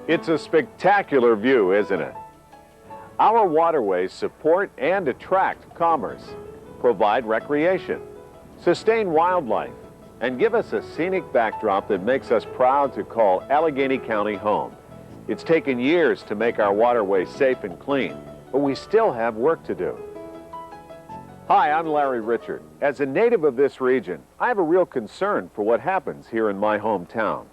It's a spectacular view, isn't it? Our waterways support and attract commerce, provide recreation, sustain wildlife, and give us a scenic backdrop that makes us proud to call Allegheny County home. It's taken years to make our waterways safe and clean, but we still have work to do. Hi, I'm Larry Richard. As a native of this region, I have a real concern for what happens here in my hometown.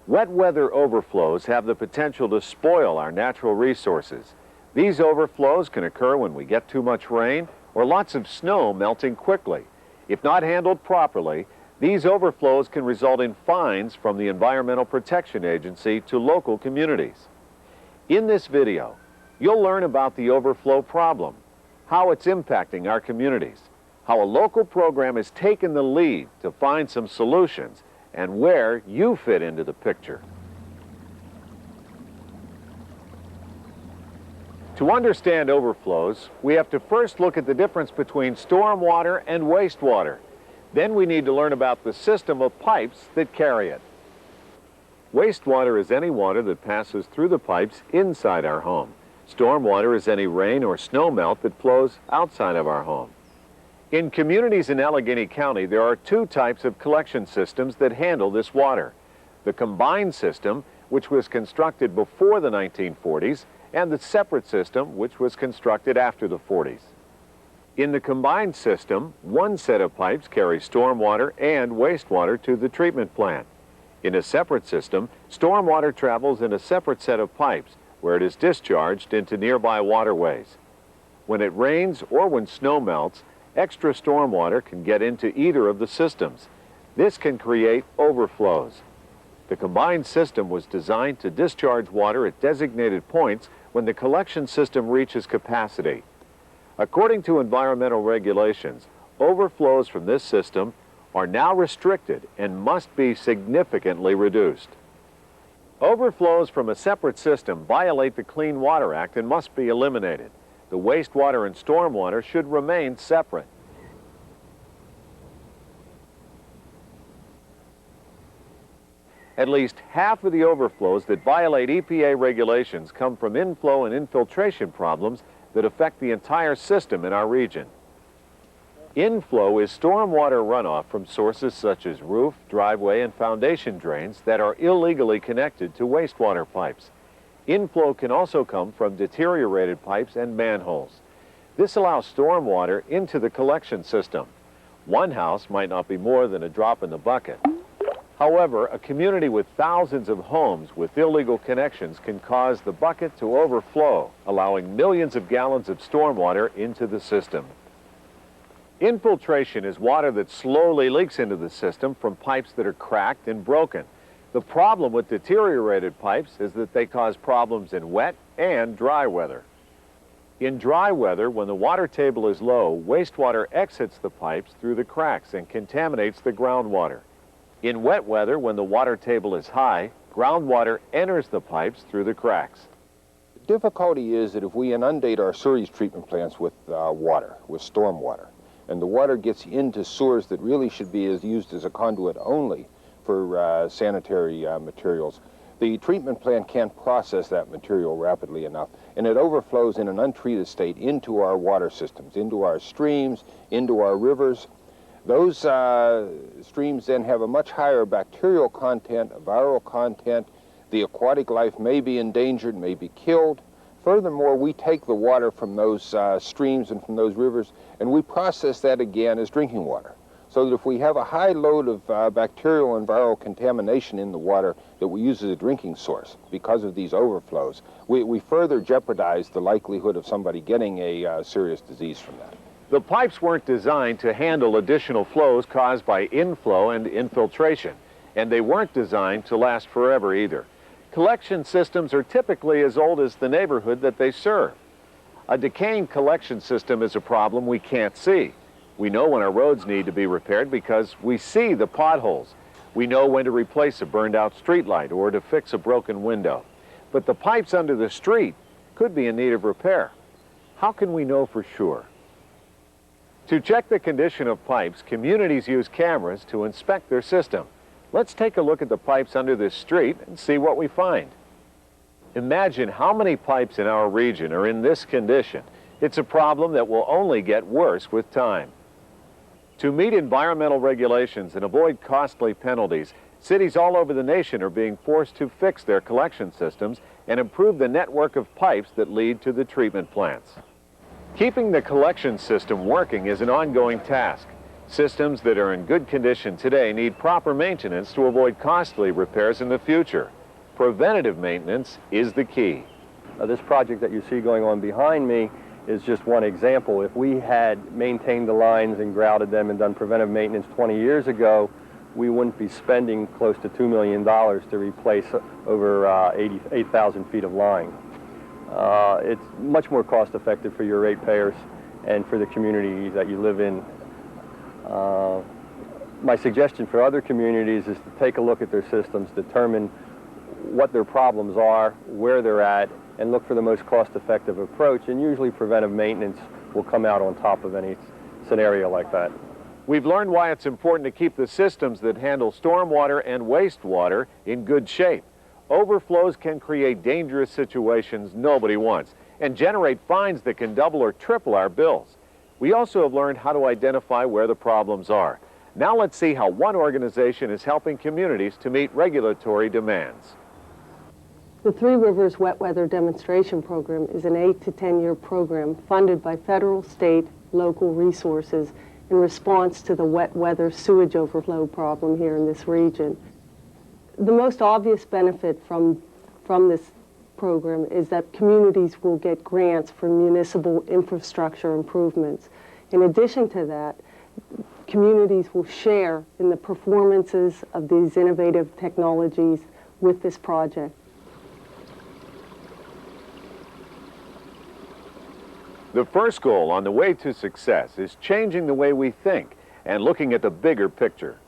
Wet weather overflows have the potential to spoil our natural resources. These overflows can occur when we get too much rain or lots of snow melting quickly. If not handled properly, these overflows can result in fines from the Environmental Protection Agency to local communities. In this video, you'll learn about the overflow problem, how it's impacting our communities, how a local program has taken the lead to find some solutions, and where you fit into the picture. To understand overflows, we have to first look at the difference between stormwater and wastewater. Then we need to learn about the system of pipes that carry it. Wastewater is any water that passes through the pipes inside our home. Stormwater is any rain or snow melt that flows outside of our home. In communities in Allegheny County, there are two types of collection systems that handle this water. The combined system, which was constructed before the 1940s, and the separate system, which was constructed after the 40s. In the combined system, one set of pipes carries stormwater and wastewater to the treatment plant. In a separate system, stormwater travels in a separate set of pipes, where it is discharged into nearby waterways. When it rains or when snow melts, extra stormwater can get into either of the systems. This can create overflows. The combined system was designed to discharge water at designated points when the collection system reaches capacity. According to environmental regulations, overflows from this system are now restricted and must be significantly reduced. Overflows from a separate system violate the Clean Water Act and must be eliminated. The wastewater and stormwater should remain separate. At least half of the overflows that violate EPA regulations come from inflow and infiltration problems that affect the entire system in our region. Inflow is stormwater runoff from sources such as roof, driveway, and foundation drains that are illegally connected to wastewater pipes. Inflow can also come from deteriorated pipes and manholes. This allows stormwater into the collection system. One house might not be more than a drop in the bucket. However, a community with thousands of homes with illegal connections can cause the bucket to overflow, allowing millions of gallons of stormwater into the system. Infiltration is water that slowly leaks into the system from pipes that are cracked and broken. The problem with deteriorated pipes is that they cause problems in wet and dry weather. In dry weather, when the water table is low, wastewater exits the pipes through the cracks and contaminates the groundwater. In wet weather, when the water table is high, groundwater enters the pipes through the cracks. The difficulty is that if we inundate our sewage treatment plants with water, with storm water, and the water gets into sewers that really should be used as a conduit only for sanitary materials, the treatment plant can't process that material rapidly enough, and it overflows in an untreated state into our water systems, into our streams, into our rivers. Those streams then have a much higher bacterial content, a viral content. The aquatic life may be endangered, may be killed. Furthermore, we take the water from those streams and from those rivers, and we process that again as drinking water. So that if we have a high load of bacterial and viral contamination in the water that we use as a drinking source because of these overflows, we further jeopardize the likelihood of somebody getting a serious disease from that. The pipes weren't designed to handle additional flows caused by inflow and infiltration, and they weren't designed to last forever either. Collection systems are typically as old as the neighborhood that they serve. A decaying collection system is a problem we can't see. We know when our roads need to be repaired because we see the potholes. We know when to replace a burned out streetlight or to fix a broken window. But the pipes under the street could be in need of repair. How can we know for sure? To check the condition of pipes, communities use cameras to inspect their system. Let's take a look at the pipes under this street and see what we find. Imagine how many pipes in our region are in this condition. It's a problem that will only get worse with time. To meet environmental regulations and avoid costly penalties, cities all over the nation are being forced to fix their collection systems and improve the network of pipes that lead to the treatment plants. Keeping the collection system working is an ongoing task. Systems that are in good condition today need proper maintenance to avoid costly repairs in the future. Preventative maintenance is the key. This project that you see going on behind me is just one example. If we had maintained the lines and grouted them and done preventive maintenance 20 years ago, we wouldn't be spending close to $2 million to replace over 8,000 feet of line. It's much more cost effective for your ratepayers and for the community that you live in. My suggestion for other communities is to take a look at their systems, determine what their problems are, where they're at, and look for the most cost-effective approach, and usually preventive maintenance will come out on top of any scenario like that. We've learned why it's important to keep the systems that handle stormwater and wastewater in good shape. Overflows can create dangerous situations nobody wants and generate fines that can double or triple our bills. We also have learned how to identify where the problems are. Now let's see how one organization is helping communities to meet regulatory demands. The Three Rivers Wet Weather Demonstration Program is an 8 to 10-year program funded by federal, state, local resources in response to the wet weather sewage overflow problem here in this region. The most obvious benefit from this program is that communities will get grants for municipal infrastructure improvements. In addition to that, communities will share in the performances of these innovative technologies with this project. The first goal on the way to success is changing the way we think and looking at the bigger picture.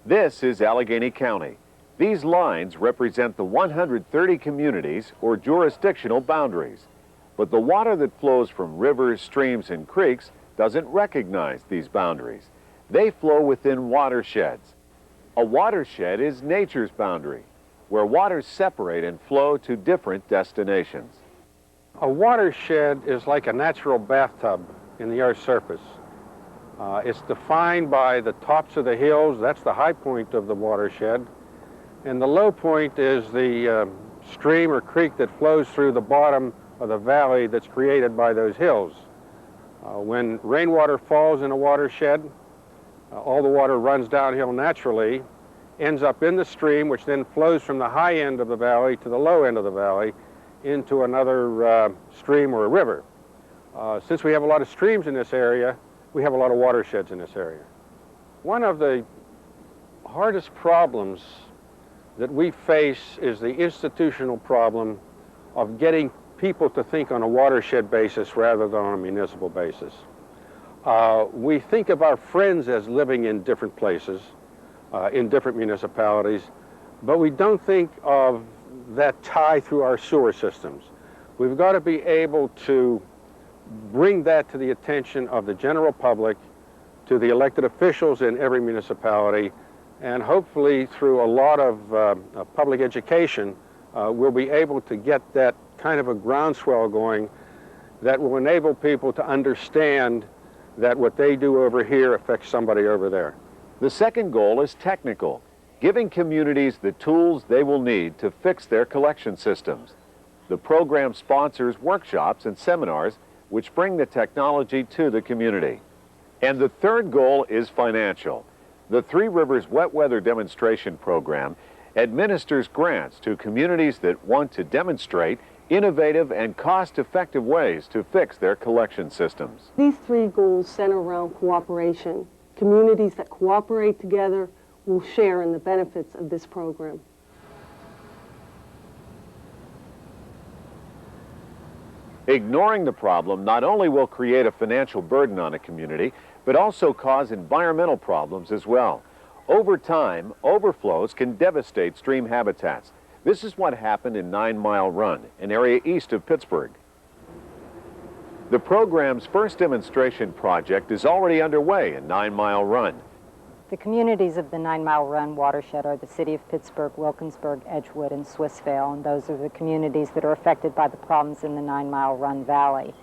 This is Allegheny County. These lines represent the 130 communities or jurisdictional boundaries. But the water that flows from rivers, streams, and creeks doesn't recognize these boundaries. They flow within watersheds. A watershed is nature's boundary, where waters separate and flow to different destinations. A watershed is like a natural bathtub in the Earth's surface. It's defined by the tops of the hills. That's the high point of the watershed. And the low point is the stream or creek that flows through the bottom of the valley that's created by those hills. When rainwater falls in a watershed, all the water runs downhill naturally, ends up in the stream, which then flows from the high end of the valley to the low end of the valley into another stream or a river. Since we have a lot of streams in this area, we have a lot of watersheds in this area. One of the hardest problems that we face is the institutional problem of getting people to think on a watershed basis rather than on a municipal basis. We think of our friends as living in different places, in different municipalities, but we don't think of that tie through our sewer systems. We've got to be able to bring that to the attention of the general public, to the elected officials in every municipality, and hopefully through a lot of public education, we'll be able to get that kind of a groundswell going that will enable people to understand that what they do over here affects somebody over there. The second goal is technical, giving communities the tools they will need to fix their collection systems. The program sponsors workshops and seminars which bring the technology to the community. And the third goal is financial. The Three Rivers Wet Weather Demonstration Program administers grants to communities that want to demonstrate innovative and cost-effective ways to fix their collection systems. These three goals center around cooperation. Communities that cooperate together will share in the benefits of this program. Ignoring the problem not only will create a financial burden on a community, but also cause environmental problems as well. Over time, overflows can devastate stream habitats. This is what happened in 9 Mile Run, an area east of Pittsburgh. The program's first demonstration project is already underway in 9 Mile Run. The communities of the 9 Mile Run watershed are the city of Pittsburgh, Wilkinsburg, Edgewood, and Swissvale, and those are the communities that are affected by the problems in the 9 Mile Run Valley.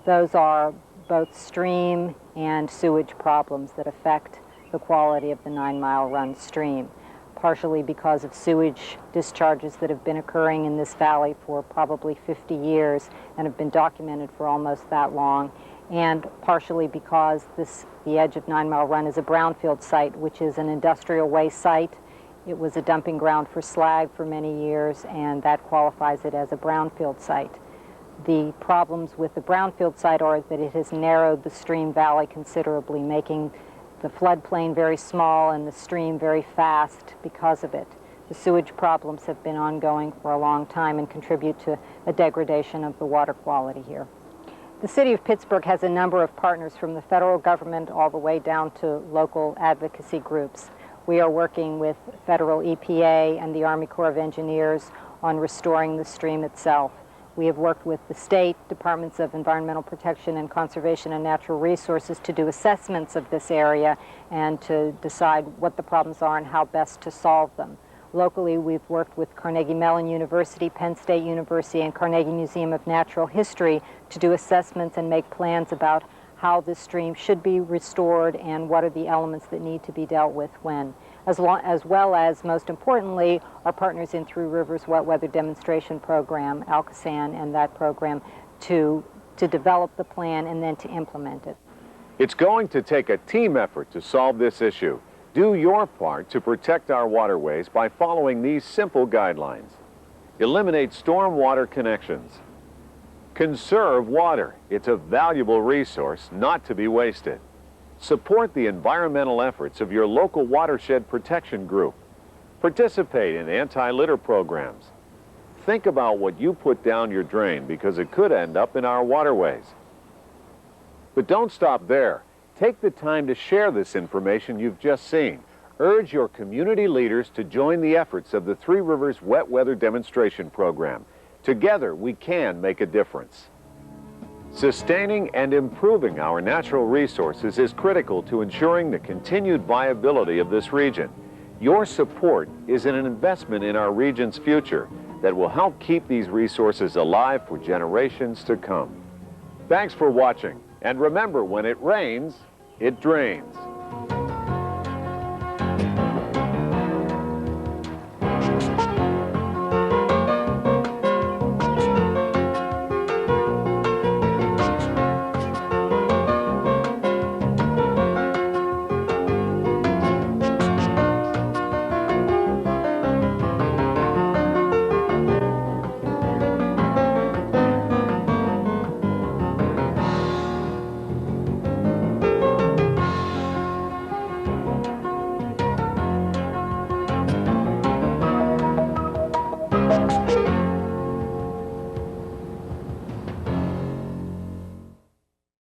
Those are both stream and sewage problems that affect the quality of the 9 Mile Run stream, partially because of sewage discharges that have been occurring in this valley for probably 50 years and have been documented for almost that long, and partially because the edge of 9 Mile Run is a brownfield site, which is an industrial waste site. It was a dumping ground for slag for many years, and that qualifies it as a brownfield site. The problems with the brownfield site are that it has narrowed the stream valley considerably, making the floodplain very small and the stream very fast because of it. The sewage problems have been ongoing for a long time and contribute to a degradation of the water quality here. The city of Pittsburgh has a number of partners from the federal government all the way down to local advocacy groups. We are working with federal EPA and the Army Corps of Engineers on restoring the stream itself. We have worked with the state departments of environmental protection and conservation and natural resources to do assessments of this area and to decide what the problems are and how best to solve them. Locally, we've worked with Carnegie Mellon University, Penn State University, and Carnegie Museum of Natural History to do assessments and make plans about how this stream should be restored and what are the elements that need to be dealt with when. As well as, most importantly, our partners in Three Rivers Wet Weather Demonstration Program, Alcosan, and that program to develop the plan and then to implement it. It's going to take a team effort to solve this issue. Do your part to protect our waterways by following these simple guidelines. Eliminate stormwater connections. Conserve water. It's a valuable resource not to be wasted. Support the environmental efforts of your local watershed protection group. Participate in anti-litter programs. Think about what you put down your drain because it could end up in our waterways. But don't stop there. Take the time to share this information you've just seen. Urge your community leaders to join the efforts of the Three Rivers Wet Weather Demonstration Program. Together, we can make a difference. Sustaining and improving our natural resources is critical to ensuring the continued viability of this region. Your support is an investment in our region's future that will help keep these resources alive for generations to come. Thanks for watching, and remember, when it rains, it drains.